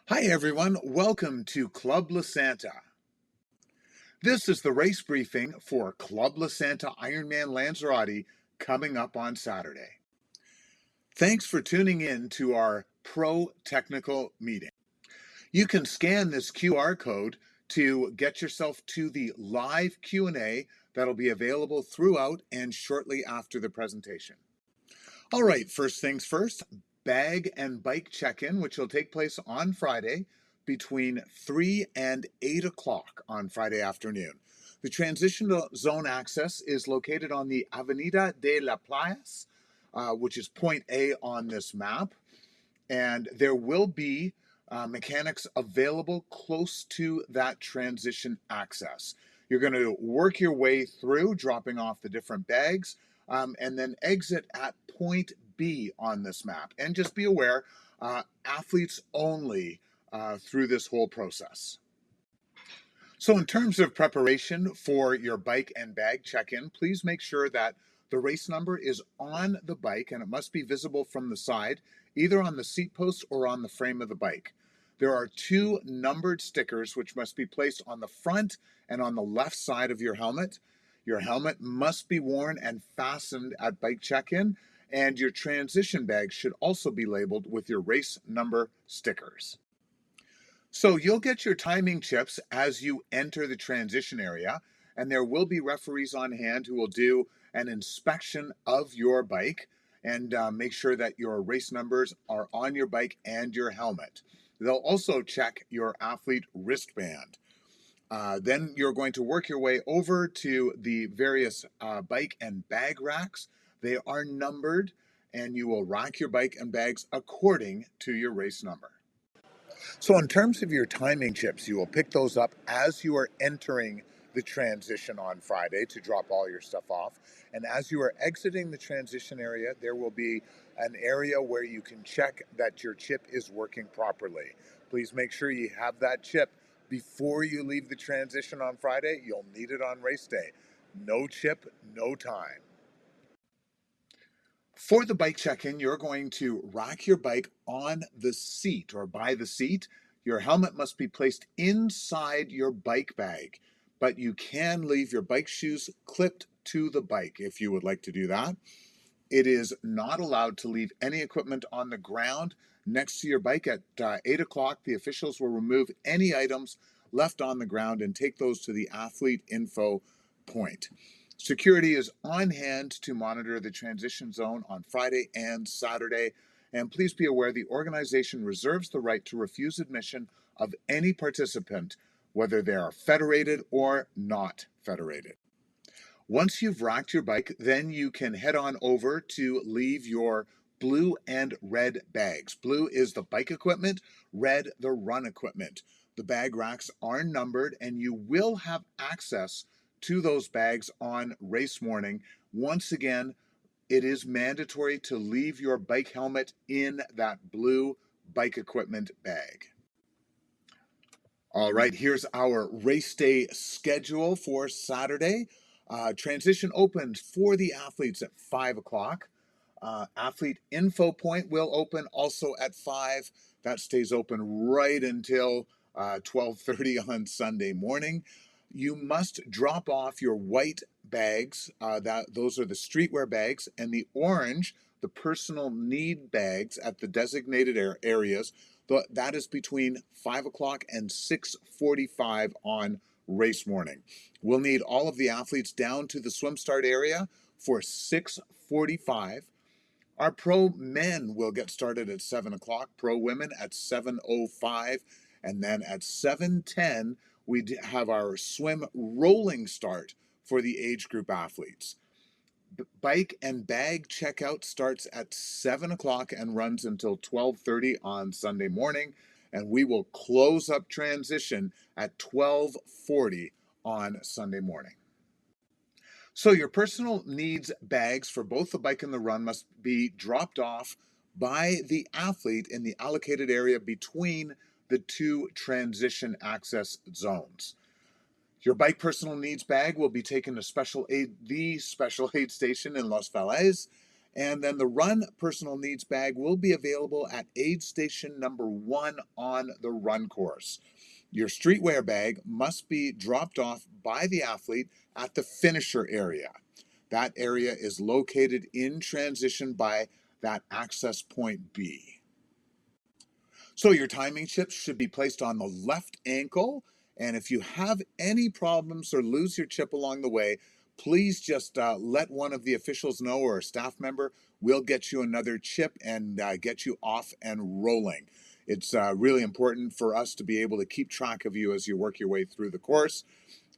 Hi everyone, welcome to Club La Santa. This is the race briefing for Club La Santa Ironman Lanzarote coming up on Saturday. Thanks for tuning in to our pro technical meeting. You can scan this QR code to get yourself to the live Q&A that'll be available throughout and shortly after the presentation. All right, first things first, bag and bike check-in, which will take place on Friday between 3 and 8 o'clock on Friday afternoon. The transition zone access is located on the Avenida de la Playas, which is point A on this map, and there will be mechanics available close to that transition access. You're going to work your way through, dropping off the different bags, and then exit at point B on this map. And just be aware, athletes only through this whole process. So in terms of preparation for your bike and bag check-in, please make sure that the race number is on the bike and it must be visible from the side, either on the seat post or on the frame of the bike. There are two numbered stickers which must be placed on the front and on the left side of your helmet. Your helmet must be worn and fastened at bike check-in, and your transition bag should also be labeled with your race number stickers. So you'll get your timing chips as you enter the transition area, and there will be referees on hand who will do an inspection of your bike and make sure that your race numbers are on your bike and your helmet. They'll also check your athlete wristband. Then you're going to work your way over to the various bike and bag racks. They are numbered, and you will rack your bike and bags according to your race number. So in terms of your timing chips, you will pick those up as you are entering the transition on Friday to drop all your stuff off. And as you are exiting the transition area, there will be an area where you can check that your chip is working properly. Please make sure you have that chip before you leave the transition on Friday. You'll need it on race day. No chip, no time. For the bike check-in, you're going to rack your bike on the seat or by the seat. Your helmet must be placed inside your bike bag, but you can leave your bike shoes clipped to the bike if you would like to do that. It is not allowed to leave any equipment on the ground next to your bike at 8 o'clock. The officials will remove any items left on the ground and take those to the athlete info point. Security is on hand to monitor the transition zone on Friday and Saturday. And please be aware the organization reserves the right to refuse admission of any participant, whether they are federated or not federated. Once you've racked your bike, then you can head on over to leave your blue and red bags. Blue is the bike equipment, red the run equipment. The bag racks are numbered, and you will have access to those bags on race morning. Once again, it is mandatory to leave your bike helmet in that blue bike equipment bag. All right, here's our race day schedule for Saturday. Transition opens for the athletes at 5 o'clock. Athlete info point will open also at 5. That stays open right until 12:30 on Sunday morning. You must drop off your white bags. Those are the streetwear bags, and the orange, the personal need bags at the designated areas. That is between 5 o'clock and 6:45 on race morning. We'll need all of the athletes down to the swim start area for 6:45. Our pro men will get started at 7 o'clock, pro women at 7:05, and then at 7:10, we have our swim rolling start for the age group athletes. Bike and bag checkout starts at 7 o'clock and runs until 12:30 on Sunday morning, and we will close up transition at 12:40 on Sunday morning. So your personal needs bags for both the bike and the run must be dropped off by the athlete in the allocated area between the two transition access zones. Your bike personal needs bag will be taken to the special aid station in Los Feliz, And then the run personal needs bag will be available at aid station number 1 on the run course. Your streetwear bag must be dropped off by the athlete at the finisher area. That area is located in transition by that access point B. So your timing chips should be placed on the left ankle. And if you have any problems or lose your chip along the way, please just let one of the officials know or a staff member. We'll get you another chip and get you off and rolling. It's really important for us to be able to keep track of you as you work your way through the course.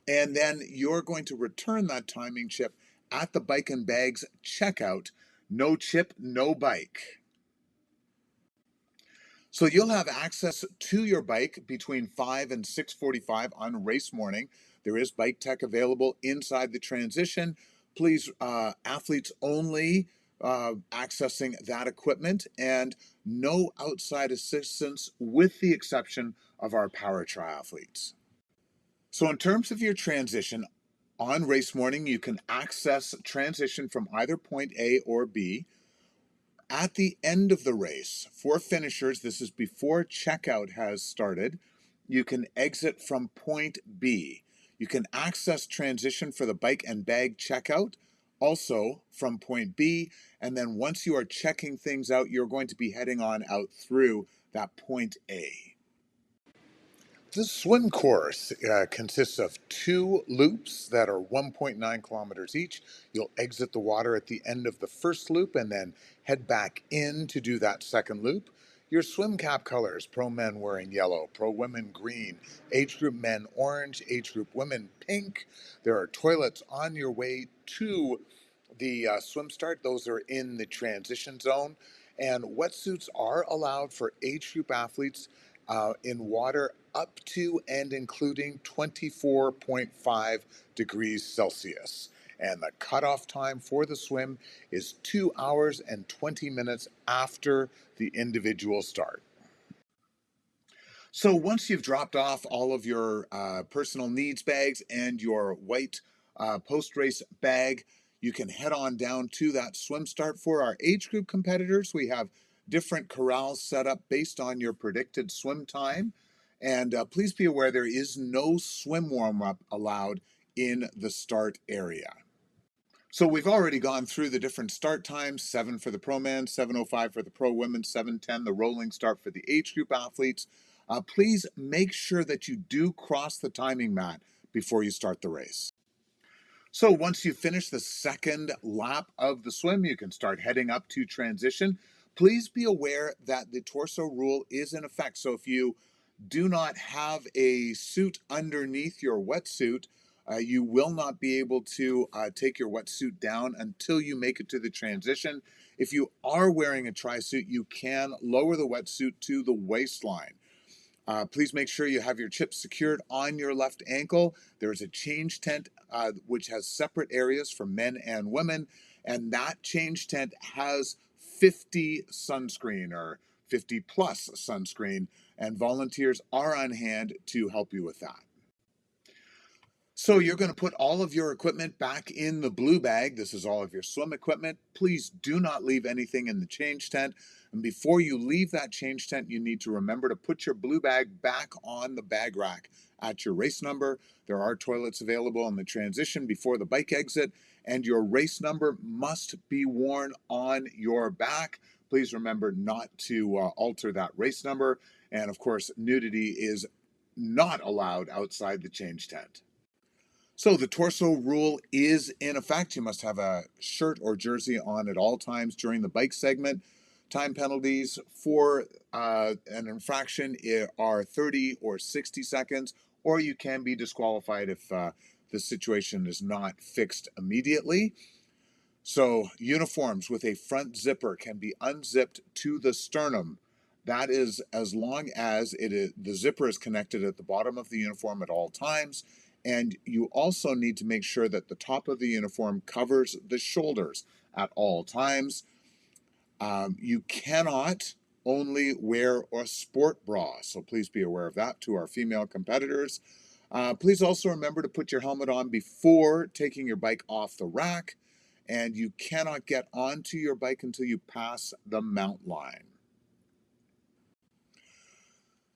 And then you're going to return that timing chip at the bike and bags checkout. No chip, no bike. So you'll have access to your bike between 5 and 6:45 on race morning. There is bike tech available inside the transition. Please, athletes only accessing that equipment and no outside assistance with the exception of our para triathletes. So in terms of your transition, on race morning, you can access transition from either point A or B. At the end of the race, for finishers, this is before checkout has started, you can exit from point B. You can access transition for the bike and bag checkout, also from point B. And then once you are checking things out, you're going to be heading on out through that point A. The swim course consists of 2 loops that are 1.9 kilometers each. You'll exit the water at the end of the first loop and then head back in to do that second loop. Your swim cap colors: pro men wearing yellow, pro women green, age group men orange, age group women pink. There are toilets on your way to the swim start. Those are in the transition zone. And wetsuits are allowed for age group athletes in water up to and including 24.5 degrees Celsius. And the cutoff time for the swim is 2 hours and 20 minutes after the individual start. So once you've dropped off all of your personal needs bags and your white post-race bag, you can head on down to that swim start. For our age group competitors, we have different corrals set up based on your predicted swim time. And please be aware there is no swim warm-up allowed in the start area. So we've already gone through the different start times: 7 for the pro men, 7:05 for the pro women, 7:10 the rolling start for the age group athletes. Please make sure that you do cross the timing mat before you start the race. So once you finish the second lap of the swim, you can start heading up to transition. Please be aware that the torso rule is in effect. So if you do not have a suit underneath your wetsuit, you will not be able to take your wetsuit down until you make it to the transition. If you are wearing a tri-suit, you can lower the wetsuit to the waistline. Please make sure you have your chips secured on your left ankle. There is a change tent which has separate areas for men and women, and that change tent has 50 sunscreen or 50 plus sunscreen, and volunteers are on hand to help you with that. So you're going to put all of your equipment back in the blue bag. This is all of your swim equipment. Please do not leave anything in the change tent. And before you leave that change tent, you need to remember to put your blue bag back on the bag rack at your race number. There are toilets available in the transition before the bike exit, and your race number must be worn on your back. Please remember not to alter that race number. And of course, nudity is not allowed outside the change tent. So the torso rule is in effect. You must have a shirt or jersey on at all times during the bike segment. Time penalties for an infraction are 30 or 60 seconds, or you can be disqualified if the situation is not fixed immediately. So uniforms with a front zipper can be unzipped to the sternum. That is as long as the zipper is connected at the bottom of the uniform at all times. And you also need to make sure that the top of the uniform covers the shoulders at all times. You cannot only wear a sport bra, so please be aware of that to our female competitors. Please also remember to put your helmet on before taking your bike off the rack. and you cannot get onto your bike until you pass the mount line.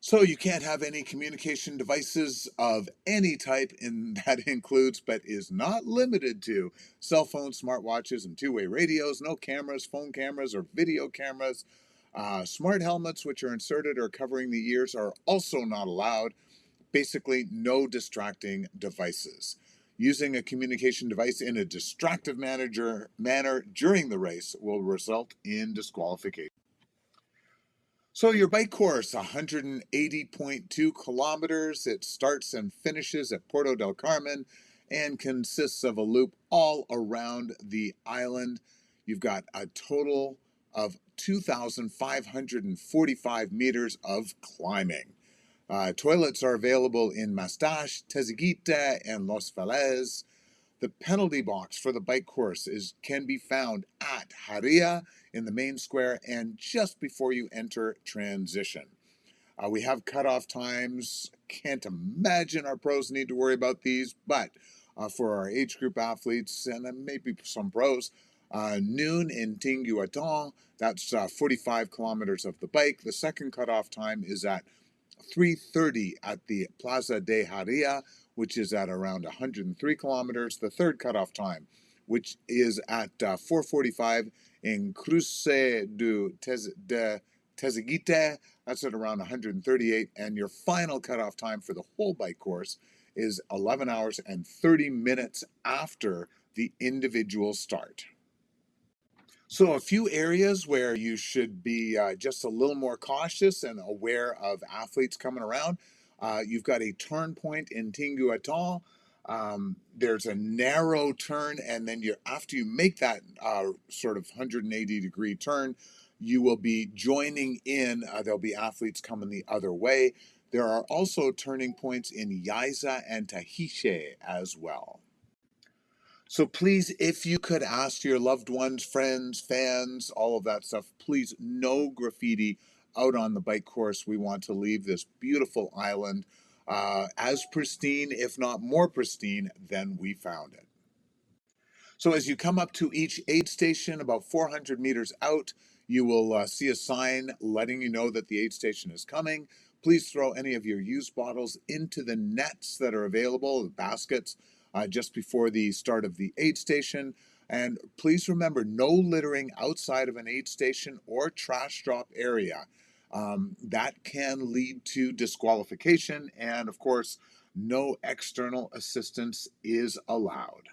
So you can't have any communication devices of any type, and that includes but is not limited to cell phones, smartwatches, and two-way radios, no cameras, phone cameras, or video cameras. Smart helmets, which are inserted or covering the ears, are also not allowed. Basically, no distracting devices. Using a communication device in a distractive manner during the race will result in disqualification. So your bike course, 180.2 kilometers. It starts and finishes at Puerto del Carmen and consists of a loop all around the island. You've got a total of 2,545 meters of climbing. Toilets are available in Mastache, Teziguita, and Los Feliz. The penalty box for the bike course can be found at Haria in the main square and just before you enter transition. We have cutoff times. Can't imagine our pros need to worry about these, but for our age group athletes and maybe some pros, noon in Tinguatan, that's 45 kilometers of the bike. The second cutoff time is at 3:30 at the Plaza de Haria, which is at around 103 kilometers. The third cutoff time, which is at 4:45 in Cruce de Teziguite, that's at around 138. And your final cutoff time for the whole bike course is 11 hours and 30 minutes after the individual start. So, a few areas where you should be just a little more cautious and aware of athletes coming around. You've got a turn point in Tinguatan. There's a narrow turn, and then after you make that sort of 180-degree turn, you will be joining in. There'll be athletes coming the other way. There are also turning points in Yaiza and Tahiche as well. So please, if you could ask your loved ones, friends, fans, all of that stuff, please no graffiti out on the bike course. We want to leave this beautiful island as pristine, if not more pristine, than we found it. So as you come up to each aid station, about 400 meters out, you will see a sign letting you know that the aid station is coming. Please throw any of your used bottles into the nets that are available, the baskets, just before the start of the aid station. And please remember, no littering outside of an aid station or trash drop area. That can lead to disqualification, and of course, no external assistance is allowed.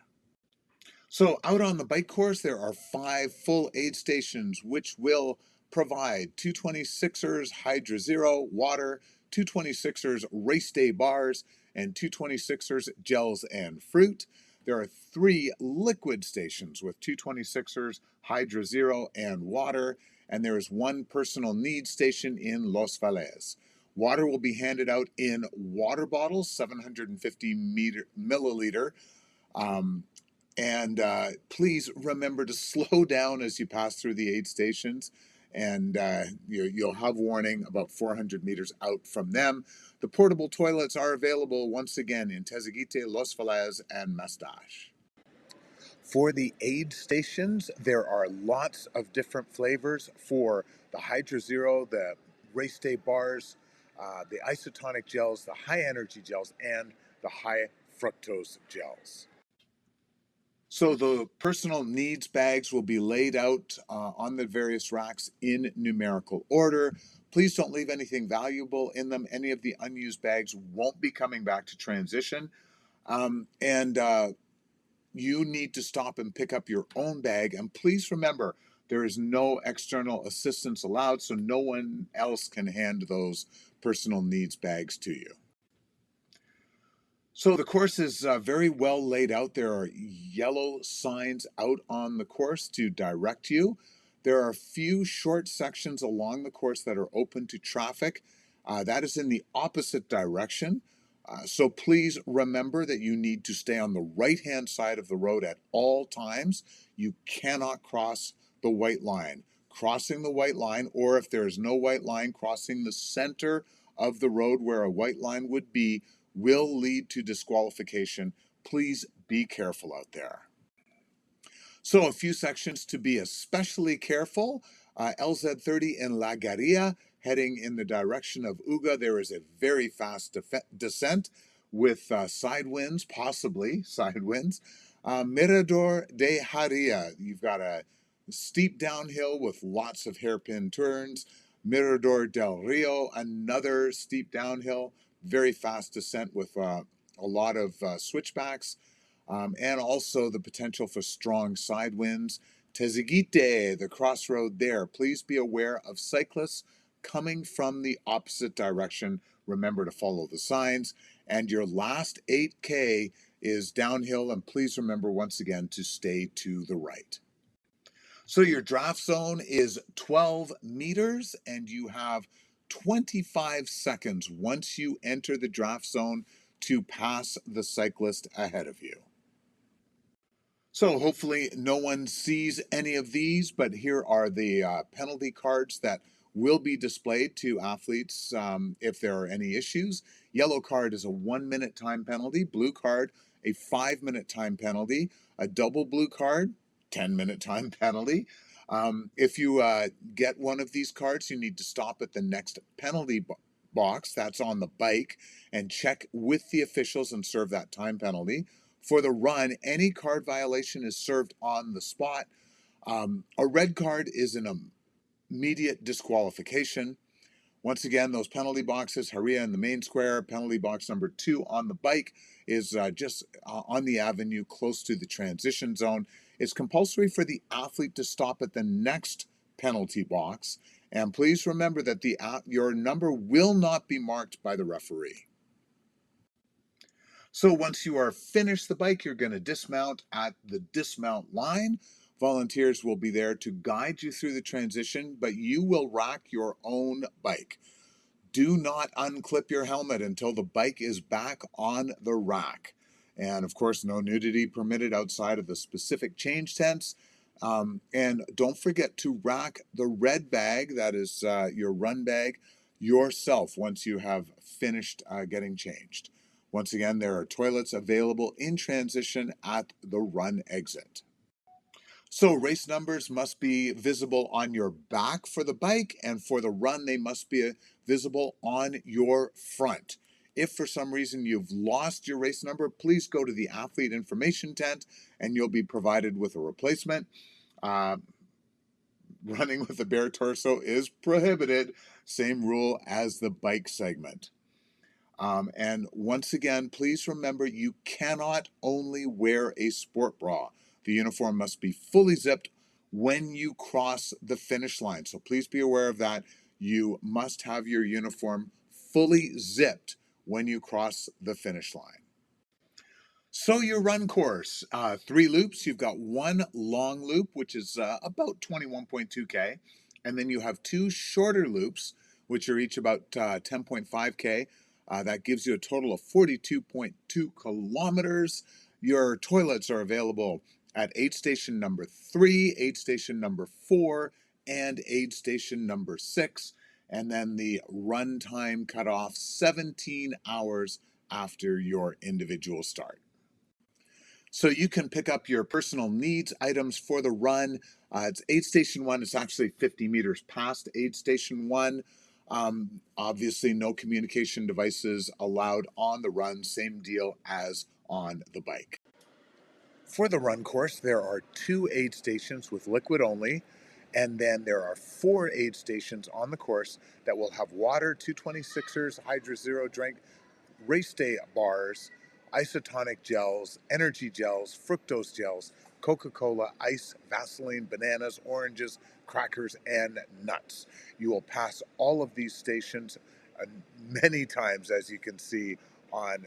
So out on the bike course, there are 5 full aid stations, which will provide 226ers Hydra Zero water, 226ers race day bars, and 226ers gels and fruit. There are 3 liquid stations with 226ers Hydra Zero and water, and there is 1 personal needs station in Los Feliz. Water will be handed out in water bottles, 750 milliliter. Um, and please remember to slow down as you pass through the aid stations, and you'll have warning about 400 meters out from them. The portable toilets are available once again in Teziguite, Los Feliz, and Mastache. For the aid stations, there are lots of different flavors for the Hydra Zero, the race day bars, the isotonic gels, the high energy gels, and the high fructose gels. So the personal needs bags will be laid out on the various racks in numerical order. Please don't leave anything valuable in them. Any of the unused bags won't be coming back to transition. And you need to stop and pick up your own bag. And please remember, there is no external assistance allowed, so no one else can hand those personal needs bags to you. So the course is very well laid out. There are yellow signs out on the course to direct you. There are a few short sections along the course that are open to traffic. That is in the opposite direction. So please remember that you need to stay on the right-hand side of the road at all times. You cannot cross the white line. Crossing the white line, or if there is no white line, crossing the center of the road where a white line would be, will lead to disqualification. Please be careful out there. So a few sections to be especially careful. LZ30 in La Garia, heading in the direction of Uga, there is a very fast descent with side winds, possibly side winds. Mirador de Haria, you've got a steep downhill with lots of hairpin turns. Mirador del Rio, another steep downhill, very fast descent with a lot of switchbacks, and also the potential for strong side winds. Teziguite, the crossroad there. Please be aware of cyclists coming from the opposite direction. Remember to follow the signs. And your last 8K is downhill, and please remember once again to stay to the right. So your draft zone is 12 meters, and you have 25 seconds once you enter the draft zone to pass the cyclist ahead of you. So hopefully no one sees any of these, but here are the penalty cards that will be displayed to athletes if there are any issues. Yellow card is a 1-minute time penalty. Blue card, a 5-minute time penalty. A double blue card, 10-minute time penalty. If you get one of these cards, you need to stop at the next penalty box, that's on the bike, and check with the officials and serve that time penalty. For the run, any card violation is served on the spot. A red card is an immediate disqualification. Once again, those penalty boxes, Haria in the main square, penalty box number 2 on the bike is just on the avenue close to the transition zone. It's compulsory for the athlete to stop at the next penalty box. And please remember that your number will not be marked by the referee. So once you are finished the bike, you're going to dismount at the dismount line. Volunteers will be there to guide you through the transition, but you will rack your own bike. Do not unclip your helmet until the bike is back on the rack. And of course, no nudity permitted outside of the specific change tents. And don't forget to rack the red bag, that is your run bag, yourself once you have finished getting changed. Once again, there are toilets available in transition at the run exit. So race numbers must be visible on your back for the bike, and for the run, they must be visible on your front. If for some reason you've lost your race number, please go to the athlete information tent and you'll be provided with a replacement. Running with a bare torso is prohibited, same rule as the bike segment. And once again, please remember you cannot only wear a sport bra. The uniform must be fully zipped when you cross the finish line. So please be aware of that. You must have your uniform fully zipped when you cross the finish line. So your run course, 3 loops. You've got one long loop, which is about 21.2K. And then you have 2 shorter loops, which are each about 10.5K. That gives you a total of 42.2 kilometers. Your toilets are available at aid station number 3, aid station number 4, and aid station number 6. And then the run time cut off 17 hours after your individual start. So you can pick up your personal needs items for the run. It's aid station 1. It's actually 50 meters past aid station 1. Obviously, no communication devices allowed on the run. Same deal as on the bike. For the run course, there are 2 aid stations with liquid only. And then there are 4 aid stations on the course that will have water, 226ers, Hydro Zero drink, race day bars, isotonic gels, energy gels, fructose gels, Coca-Cola, ice, Vaseline, bananas, oranges, crackers, and nuts. You will pass all of these stations many times, as you can see on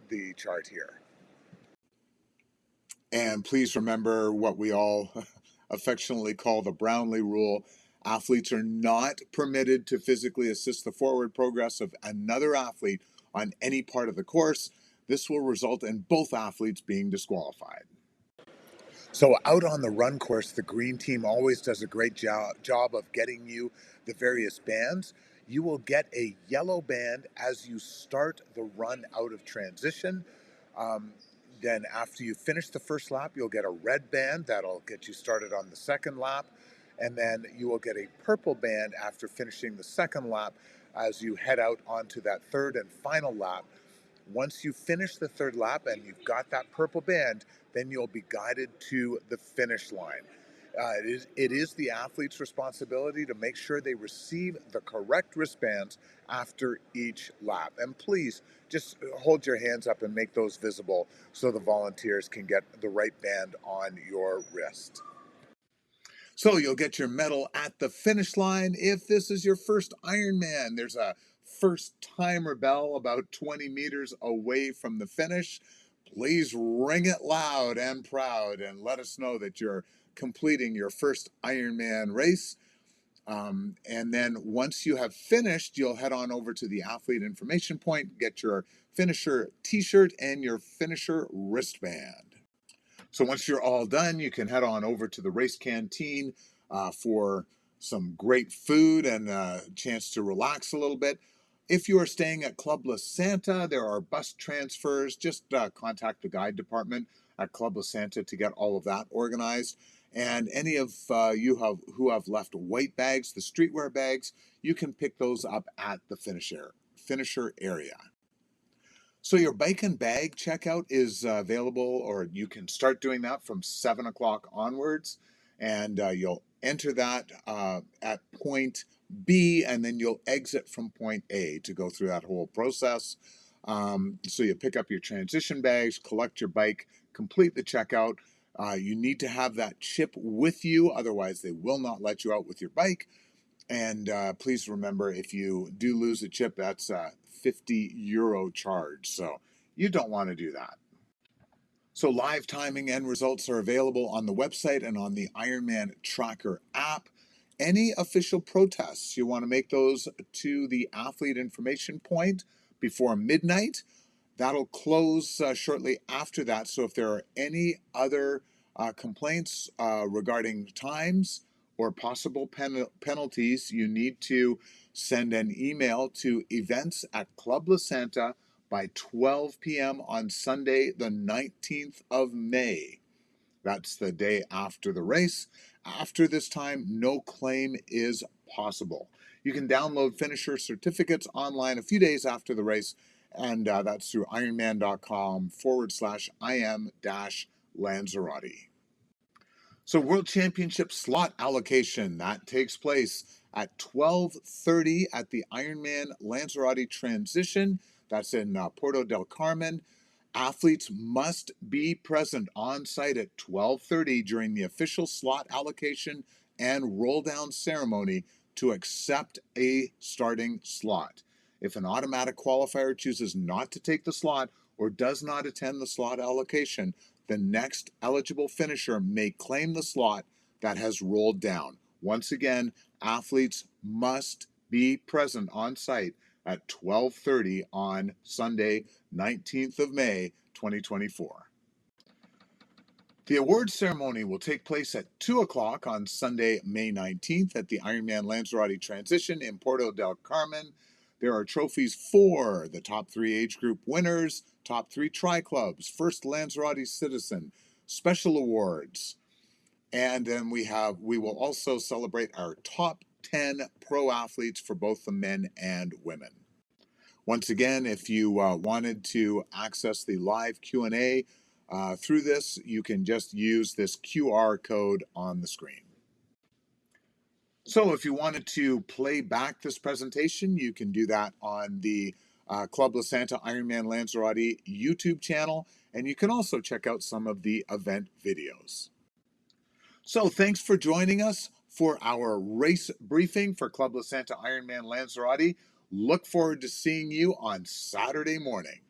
the chart here. And please remember what we all affectionately call the Brownlee rule. Athletes are not permitted to physically assist the forward progress of another athlete on any part of the course. This will result in both athletes being disqualified. So out on the run course, the green team always does a great job of getting you the various bands. You will get a yellow band as you start the run out of transition. Then after you finish the first lap, you'll get a red band that'll get you started on the second lap. And then you will get a purple band after finishing the second lap as you head out onto that third and final lap. Once you finish the third lap and you've got that purple band, then you'll be guided to the finish line. It is the athlete's responsibility to make sure they receive the correct wristbands after each lap. And please just hold your hands up and make those visible so the volunteers can get the right band on your wrist. So you'll get your medal at the finish line if this is your first Ironman. There's a first timer bell about 20 meters away from the finish. Please ring it loud and proud and let us know that you're completing your first Ironman race. And then once you have finished, you'll head on over to the athlete information point, get your finisher t-shirt and your finisher wristband. So once you're all done, you can head on over to the race canteen for some great food and a chance to relax a little bit. If you are staying at Club La Santa, there are bus transfers. Just contact the guide department at Club La Santa to get all of that organized. And any of you who have left white bags, the streetwear bags, you can pick those up at the finisher area. So your bike and bag checkout is available, or you can start doing that from 7 o'clock onwards. And you'll enter that at point B, and then you'll exit from point A to go through that whole process. So you pick up your transition bags, collect your bike, complete the checkout. You need to have that chip with you, otherwise they will not let you out with your bike. And please remember, if you do lose a chip, that's a €50 charge. So you don't want to do that. So live timing and results are available on the website and on the Ironman Tracker app. Any official protests, you want to make those to the athlete information point before midnight. That'll close shortly after that. So if there are any other complaints regarding times or possible penalties, you need to send an email to events at Club La Santa by 12 p.m. on Sunday, the 19th of May. That's the day after the race. After this time, no claim is possible. You can download finisher certificates online a few days after the race, and that's through ironman.com/im-Lanzarote. So World Championship slot allocation, that takes place at 12:30 at the Ironman Lanzarote Transition. That's in Puerto del Carmen. Athletes must be present on site at 12:30 during the official slot allocation and roll down ceremony to accept a starting slot. If an automatic qualifier chooses not to take the slot or does not attend the slot allocation, the next eligible finisher may claim the slot that has rolled down. Once again, athletes must be present on site at 12:30 on Sunday, 19th of May, 2024. The award ceremony will take place at 2 o'clock on Sunday, May 19th at the Ironman Lanzarote Transition in Puerto del Carmen. There are trophies for the top 3 age group winners, top 3 tri-clubs, first Lanzarote citizen, special awards. And then we will also celebrate our top 10 pro athletes for both the men and women. Once again, if you wanted to access the live Q&A through this, you can just use this QR code on the screen. So if you wanted to play back this presentation, you can do that on the Club La Santa Ironman Lanzarote YouTube channel, and you can also check out some of the event videos. So thanks for joining us for our race briefing for Club La Santa Ironman Lanzarote. Look forward to seeing you on Saturday morning.